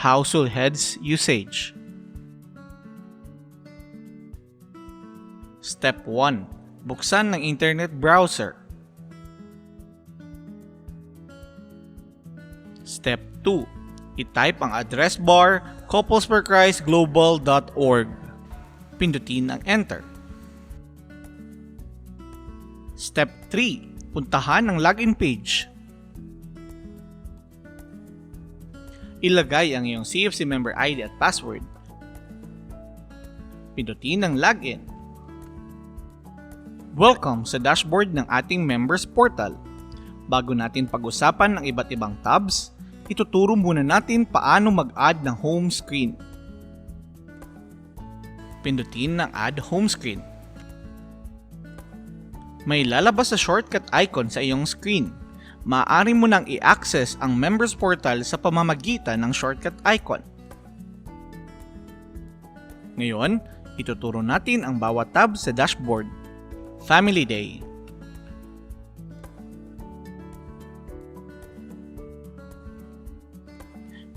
Household heads usage. Step 1. Buksan ng internet browser. Step 2. I-type ang address bar couplesforchristglobal.org. Pindutin ang enter. Step 3. Puntahan ang login page. Ilagay ang iyong CFC member ID at password. Pindutin ang login. Welcome sa dashboard ng ating members portal. Bago natin pag-usapan ang iba't ibang tabs, ituturo muna natin paano mag-add ng home screen. Pindutin ang Add Home Screen. May lalabas sa shortcut icon sa iyong screen. Maaari mo nang i-access ang members portal sa pamamagitan ng shortcut icon. Ngayon, ituturo natin ang bawat tab sa dashboard. Family Day.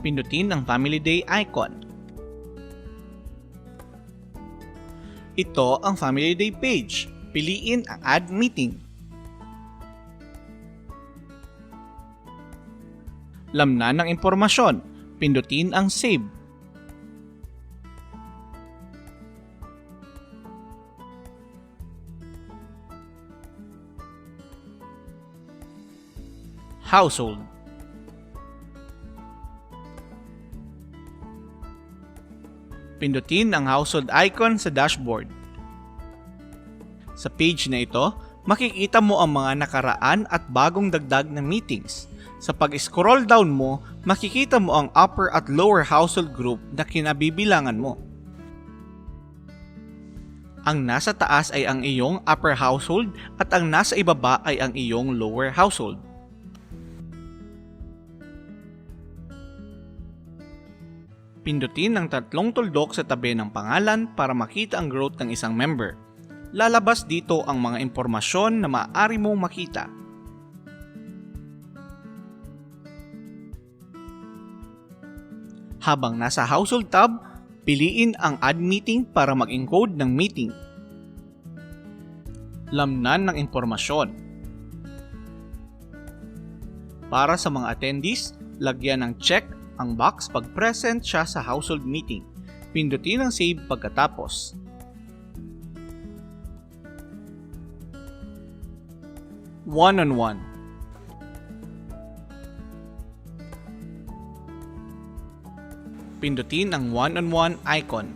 Pindutin ang Family Day icon. Ito ang Family Day page. Piliin ang Add Meeting. Lamnan ng impormasyon. Pindutin ang Save. Household. Pindutin ang household icon sa dashboard. Sa page na ito, makikita mo ang mga nakaraan at bagong dagdag na meetings. Sa pag-scroll down mo, makikita mo ang upper at lower household group na kinabibilangan mo. Ang nasa taas ay ang iyong upper household at ang nasa ibaba ay ang iyong lower household. Pindutin ang tatlong tuldok sa tabi ng pangalan para makita ang growth ng isang member. Lalabas dito ang mga impormasyon na maaari mong makita. Habang nasa Household tab, piliin ang Add Meeting para mag-encode ng meeting. Lamnan ng impormasyon. Para sa mga attendees, lagyan ng check ang box pag present siya sa household meeting. Pindutin ang Save pagkatapos. One-on-one. Pindutin ang one-on-one icon.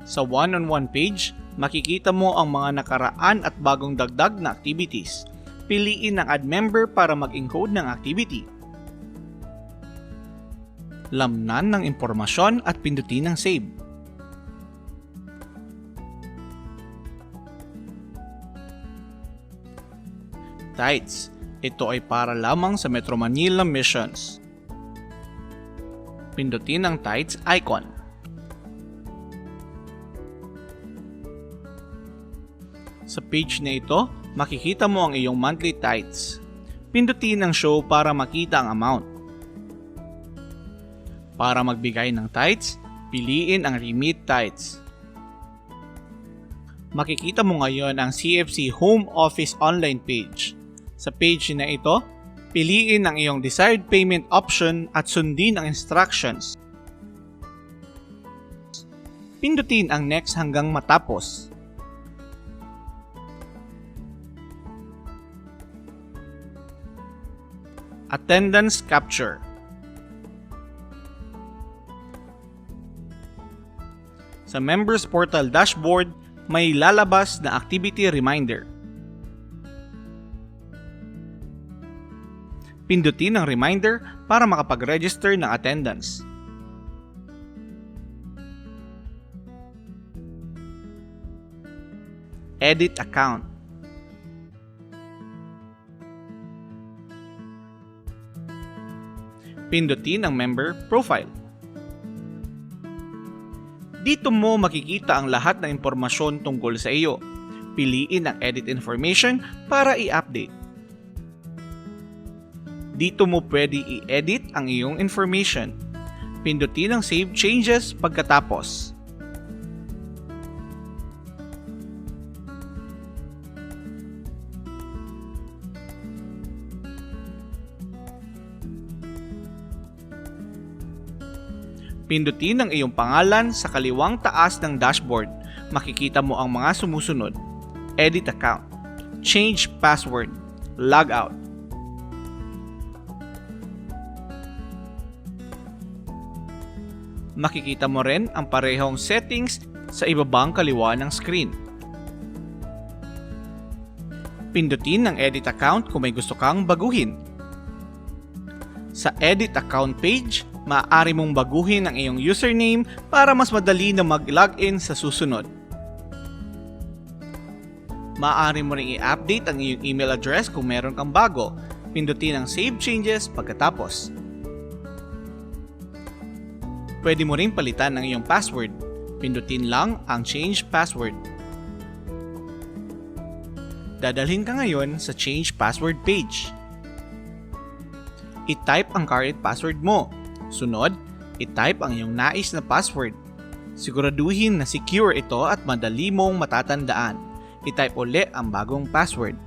Sa one-on-one page, makikita mo ang mga nakaraan at bagong dagdag na activities. Piliin ang Add Member para mag-encode ng activity. Lamnan ng impormasyon at pindutin ang Save. Tights. Ito ay para lamang sa Metro Manila missions. Pindutin ang Tights icon. Sa page na ito, makikita mo ang iyong monthly Tights. Pindutin ang Show para makita ang amount. Para magbigay ng Tights, piliin ang Remit Tights. Makikita mo ngayon ang CFC Home Office online page. Sa page na ito, piliin ang iyong desired payment option at sundin ang instructions. Pindutin ang Next hanggang matapos. Attendance Capture. Sa Members Portal dashboard, may lalabas na activity reminder. Pindutin ang reminder para makapag-register ng attendance. Edit account. Pindutin ang member profile. Dito mo makikita ang lahat ng impormasyon tungkol sa iyo. Piliin ang Edit Information para i-update. Dito mo pwede i-edit ang iyong information. Pindutin ang Save Changes pagkatapos. Pindutin ang iyong pangalan sa kaliwang taas ng dashboard. Makikita mo ang mga sumusunod: Edit Account, Change Password, Logout. Makikita mo rin ang parehong settings sa ibabang kaliwa ng screen. Pindutin ang Edit Account kung may gusto kang baguhin. Sa Edit Account page, maaari mong baguhin ang iyong username para mas madali na mag-login sa susunod. Maaari mo ring i-update ang iyong email address kung meron kang bago. Pindutin ang Save Changes pagkatapos. Pwede mo ring palitan ang iyong password. Pindutin lang ang Change Password. Dadalhin ka ngayon sa Change Password page. I-type ang current password mo. Sunod, i-type ang iyong nais na password. Siguraduhin na secure ito at madali mong matatandaan. I-type uli ang bagong password.